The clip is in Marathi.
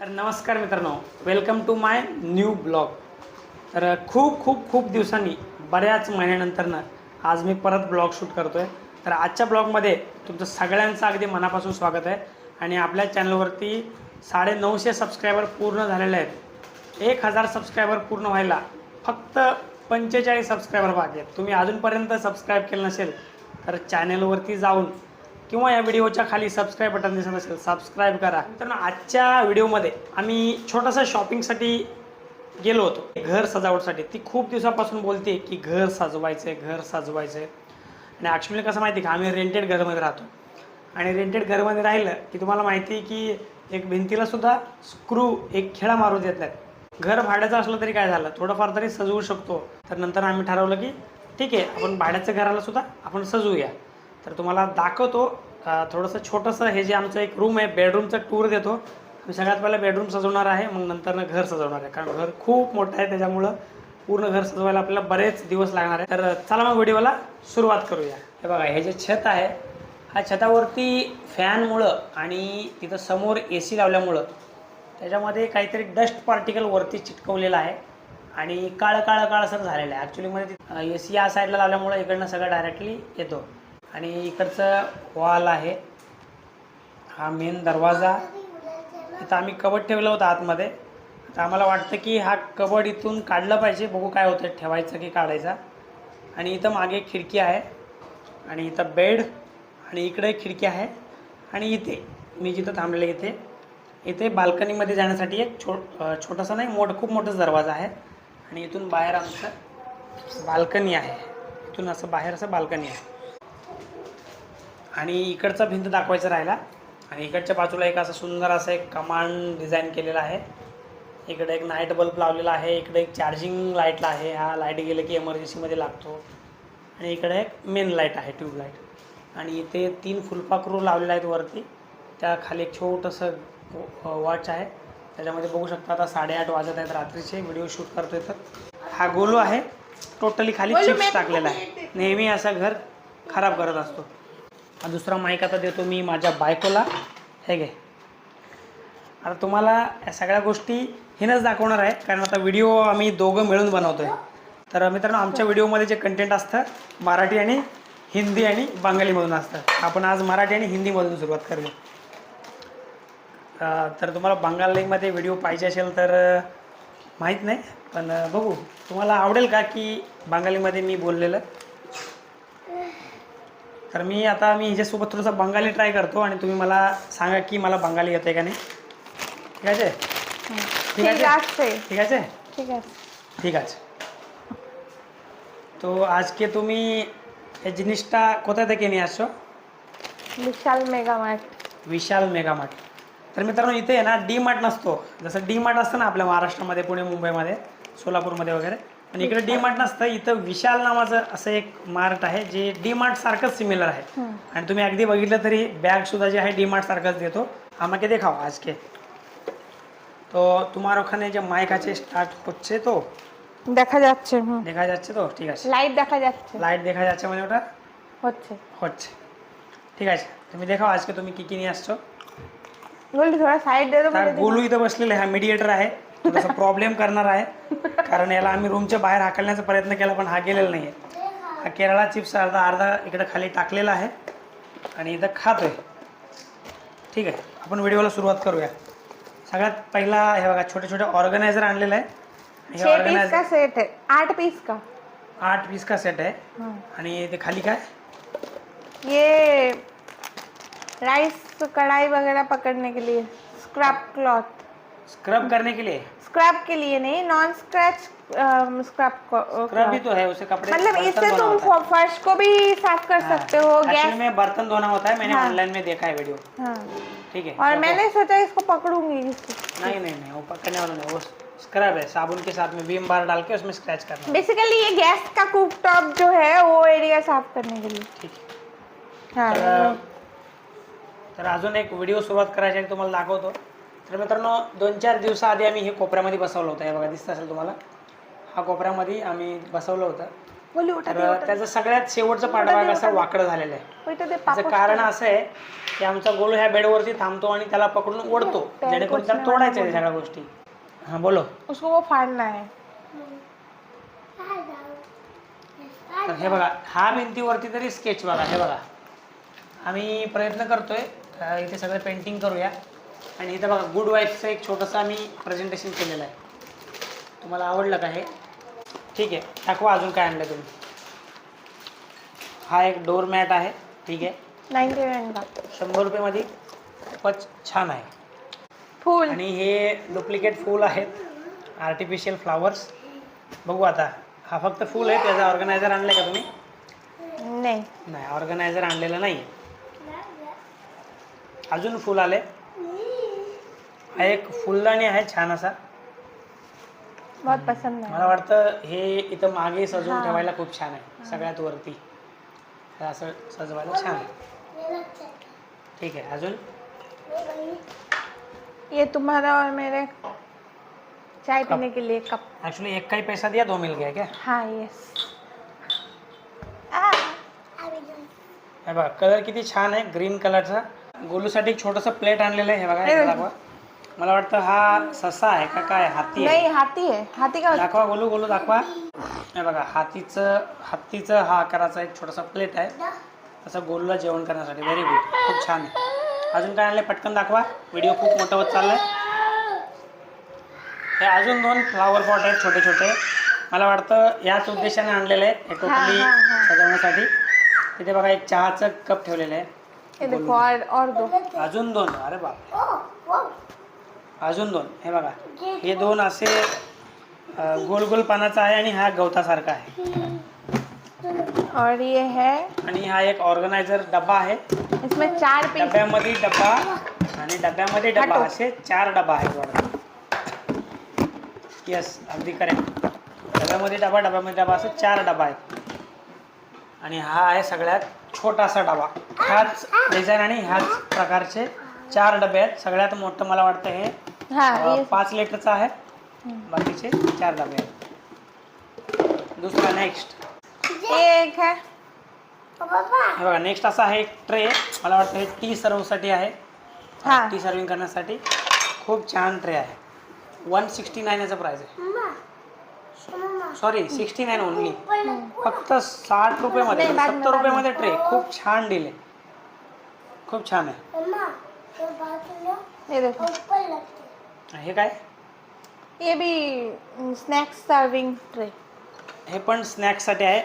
तर नमस्कार मित्रांनो, welcome to my new blog. तर खूप दिवसांनी बऱ्याच महिन्यानंतरनं आज मी परत ब्लॉग शूट करतो आहे. तर आजच्या ब्लॉगमध्ये तुमचं सगळ्यांचं अगदी मनापासून स्वागत आहे. आणि आपल्या चॅनलवरती 950 सबस्क्रायबर पूर्ण झालेले आहेत. 1000 सबस्क्रायबर पूर्ण व्हायला फक्त 45 सबस्क्रायबर बाकी आहेत. तुम्ही अजूनपर्यंत सबस्क्राईब केलं नसेल तर चॅनलवरती जाऊन किंवा या व्हिडिओच्या खाली सबस्क्राईब बटन दिसत असेल सबस्क्राईब करा. तर आजच्या व्हिडिओमध्ये आम्ही छोटंसं शॉपिंगसाठी गेलो होतो, घर सजावटसाठी. ती खूप दिवसापासून बोलते की घर सजवायचं आहे, घर सजवायचं आहे. आणि ॲक्च्युली कसं माहिती का, आम्ही रेंटेड घरामध्ये राहतो. आणि रेंटेड घरामध्ये राहिलं की तुम्हाला माहिती आहे की एक भिंतीलासुद्धा स्क्रू एक खेळा मारू देत नाहीत. घर भाड्याचं असलं तरी काय झालं, थोडंफार तरी सजवू शकतो. तर नंतर आम्ही ठरवलं की ठीक आहे, आपण भाड्याचं घरालासुद्धा आपण सजवूया. तर तुम्हाला दाखवतो थोडंसं छोटंसं हे जे आमचं एक रूम आहे, बेडरूमचा टूर देतो. मी सगळ्यात पहिला बेडरूम सजवणार आहे, मग नंतरनं घर सजवणार आहे. कारण घर खूप मोठं आहे, त्याच्यामुळं पूर्ण घर सजवायला आपल्याला बरेच दिवस लागणार आहे. तर चला मग व्हिडिओला सुरुवात करूया. हे बघा, हे जे छत आहे, हा छतावरती फॅनमुळं आणि तिथं समोर AC लावल्यामुळं त्याच्यामध्ये काहीतरी डस्ट पार्टिकल वरती चिटकवलेलं आहे आणि काळसर झालेलं आहे. ॲक्च्युलीमध्ये AC या साईडला लावल्यामुळं इकडनं सगळं डायरेक्टली येतो. आणि इकडचं वॉल आहे, हा मेन दरवाजा. इथं आम्ही कबड ठेवलं होतं आतमध्ये. तर आम्हाला वाटतं की हा कबड इथून काढलं पाहिजे, बघू काय होतं, ठेवायचं की काढायचा. आणि इथं मागे एक खिडकी आहे आणि इथं बेड आणि इकडे एक खिडकी आहे. आणि इथे मी जिथं थांबलेलं इथे बाल्कनीमध्ये जाण्यासाठी एक छोटासा नाही खूप मोठाच दरवाजा आहे. आणि इथून बाहेर आमचं बाल्कनी आहे, इथून असं बाहेर असं बाल्कनी आहे. आणि इकडचा भिंत दाखवायचं राहिला. आणि इकडच्या बाजूला एक असं सुंदर असं एक कमांड डिझाईन केलेला आहे. इकडे एक नाईट बल्ब लावलेला आहे, इकडे एक चार्जिंग लाईटला आहे, हा लाईट गेलं की एमर्जन्सीमध्ये लागतो. आणि इकडे एक मेन लाईट आहे, ट्यूबलाईट. आणि इथे 3 फुलपाखरू लावलेले आहेत वरती. त्या खाली एक छोटंसं वॉच आहे, त्याच्यामध्ये बघू शकता. आता 8:30 वाजत आहेत रात्रीचे, व्हिडिओ शूट करतो आहे. तर हा गोलू आहे, टोटली खाली चिप्स टाकलेला आहे. नेहमी असं घर खराब करत असतो. हा दुसरा माईक आता देतो मी माझ्या बायकोला. हे घे. आता तुम्हाला या सगळ्या गोष्टी हिनंच दाखवणार आहे, कारण आता व्हिडिओ आम्ही दोघं मिळून बनवतो आहे. तर मित्रांनो, आमच्या व्हिडिओमध्ये जे कंटेंट असतं मराठी आणि हिंदी आणि बंगालीमधून असतं. आपण आज मराठी आणि हिंदीमधून सुरुवात करूया. तर तुम्हाला बंगालीमध्ये व्हिडिओ पाहिजे असेल तर माहीत नाही, पण बघू तुम्हाला आवडेल का की बंगालीमध्ये मी बोललेलं. तर मी हिच्यासोबत थोडंसं बंगाली ट्राय करतो आणि तुम्ही मला सांगा की मला बंगाली येते का नाही. ঠিক আছে ঠিক আছে ঠিক আছে ঠিক আছে. তো আজকে তুমি এই জিনিসটা কোথা থেকে নিয়ে আসছো? विशाल मेगामार्ट. तर मित्रांनो, इथे आहे ना डी मार्ट नसतो. जसं डी मार्ट असतं ना आपल्या महाराष्ट्रामध्ये, पुणे मुंबईमध्ये सोलापूरमध्ये वगैरे, पण इकडे डी मार्ट नसतं. इथं विशाल नावाचं असं एक मार्ट आहे जे डी मार्ट सारखंच सिमिलर आहे. आणि तुम्ही अगदी बघितलं तरी बॅगसुद्धा जे आहे डी मार्ट सारखंच देतो. আমাকে দেখাও আজকে. তো তোমার ওখানে যে মাইক আছে স্টার্ট হচ্ছে তো? দেখা যাচ্ছে। দেখা যাচ্ছে তো? ঠিক আছে। লাইট দেখা যাচ্ছে। লাইট দেখা যাচ্ছে মানে ওটা হচ্ছে হচ্ছে। ঠিক আছে, তুমি দেখাও আজকে তুমি কি কি নিয়ে আসছো. गोलू थोडा साइड दे दो. गोलू इथं बसलेला आहे, हा मीडिएटर आहे, थोडासा प्रॉब्लेम करणार आहे. कारण याला आम्ही रूमच्या बाहेर हाकलण्याचा प्रयत्न केला पण हा गेलेला नाही आहे. हा केरळा चिप्स अर्धा इकडे खाली टाकलेला आहे आणि इथं खातोय. ठीक आहे, आपण व्हिडिओला सुरुवात करूया. सगळ्यात पहिला हे बघा, छोटे ऑर्गनायझर आणलेलं आहे. हे 6 पीस का सेट है, 8 पीस का 8 पीस का सेट आहे. आणि ते खाली काय, ये राइस कढ़ाई वगैरह पकड़ने के लिए स्क्रब क्लॉथ. स्क्रब करने के लिए? स्क्रब के लिए नहीं, नॉन स्क्रैच स्क्रब भी तो है, उसे कपड़े मतलब इससे तुम फर्श को भी साफ कर सकते हो. गैस में बर्तन धोना होता है, मैंने ऑनलाइन में देखा है वीडियो. ठीक है. और मैंने सोचा इसको पकड़ूंगी. नहीं, वो पकड़ने वाला नहीं, वो स्क्रब है, साबुन के साथ में विम बार डाल के उसमें स्क्रैच करना. बेसिकली ये गैस का कुक टॉप जो है वो एरिया साफ करने के लिए. ठीक है. तर अजून एक व्हिडिओ सुरुवात करायची आहे, तुम्हाला दाखवतो. तर मित्रांनो, 2-4 दिवसाआधी आम्ही हे कोपऱ्यामध्ये बसवलं होतं. हे बघा, दिसतं असेल तुम्हाला, हा कोपऱ्यामध्ये आम्ही बसवलं होतं. बोली उठा दे, तर उठा दे. त्याचं सगळ्यात शेवटचं पाठभाग असं वाकडं झालेलं आहे. उठा दे, त्याचं पापूस कारण कर. असं आहे की आमचा गोलू ह्या बेडवरती थांबतो आणि त्याला पकडून ओढतो, पैर जेणेकरून त्याला पोछने वाला तोडायचं आहे सगळ्या गोष्टी. हां बोलो. उसको वो फाड़ना है. तर हे बघा, हा भिंतीवरती तरी स्केच बघा, हे बघा आम्ही प्रयत्न करतोय इथे सगळं पेंटिंग करूया. आणि इथं बघा गुड वाईफचं एक छोटंसं आम्ही प्रेझेंटेशन केलेलं आहे. तुम्हाला आवडलं का हे? ठीक आहे, दाखवा अजून काय आणलं तुम्ही. हा एक डोर मॅट आहे, ठीक आहे, 99 का 100 रुपयामध्ये खूपच छान आहे. फूल. आणि हे डुप्लिकेट फूल आहेत, आर्टिफिशियल फ्लावर्स. बघू आता, हा फक्त फूल आहे, त्याचा ऑर्गनायझर आणलं का तुम्ही? नहीं. नाही, ऑर्गनायझर आणलेलं नाही. अजून फूल आले. हा एक फुलदाणी आहे छान असा. बहुत पसंद मला है. वाटतं हे इथं मागे सजवून हां. ठेवायला खूप छान आहे, सगळ्यात वरती हे असं सजवायला छान आहे. ठीक आहे, अजून ये तुम्हारा और मेरे चाय पीने के लिए कप. ॲक्च्युली एक काही पैसा दिया, 2 मिल गया क्या? हाँ यस. हे बघा कलर किती छान आहे, ग्रीन कलरचा. गोलूसाठी एक छोटंसं प्लेट आणलेलं आहे, हे बघा इथं दाखवा. मला वाटतं हा ससा आहे का काय, हाती आहे? नहीं हाथी है. हाथी का दाखवा गोलू, गोलू दाखवा. हे बघा हत्तीचं हा आकाराचा एक छोटासा प्लेट आहे, असं गोलूला जेवण करण्यासाठी. व्हेरी गुड, खूप छान आहे. अजून काय आणलं पटकन दाखवा, व्हिडिओ खूप मोठं होत चाललंय. हे अजून 2 फ्लावर पॉट आहेत छोटे छोटे. मला वाटतं याच उद्देशाने आणलेले आहेत, हे टोटली सजवण्यासाठी. तिथे बघा एक चहाचं कप ठेवलेलं आहे. ये देखो और दो. अजून 2, अरे बाप, अजून 2. हे बघा, हे 2 असे गोल गोल पानाचा आहे आणि हा गवतासारखा आहे. और ये है, आणि हा एक ऑर्गनायझर डब्बा आहे. इसमें 4 पीस. डब्यामध्ये डब्बा आणि डब्यामध्ये डब्बा, असे 4 डब्बा आहेत वाटतं. यस, अगदी करेक्ट. डब्यामध्ये डबा, डब्यामध्ये डबा, असे 4 डबा आहेत. आणि हा आहे सगळ्यात छोटासा डबा. ह्याच डिझाईन आणि ह्याच प्रकारचे 4 डबे आहेत. सगळ्यात मोठं मला वाटतं हे हाँ ये 5 लिटरचं आहे, बाकीचे 4 डबे आहेत. दुसरा नेक्स्ट, ये एक है. हे बघा नेक्स्ट असा आहे एक ट्रे. मला वाटतं हे टी सर्वसाठी आहे, हाँ. टी सर्विंग करण्यासाठी. खूप छान ट्रे आहे. 169 याचं प्राईस आहे. Sorry 69 only. फक्त 60 रुपयामध्ये, नाही, बाद में, 70 रुपयामध्ये ट्रे. खूप छान डील आहे, खूप छान आहे. ये देखो. हे काय? ये भी स्नैक्स सर्विंग ट्रे. हे पण स्नॅक्ससाठी आहे.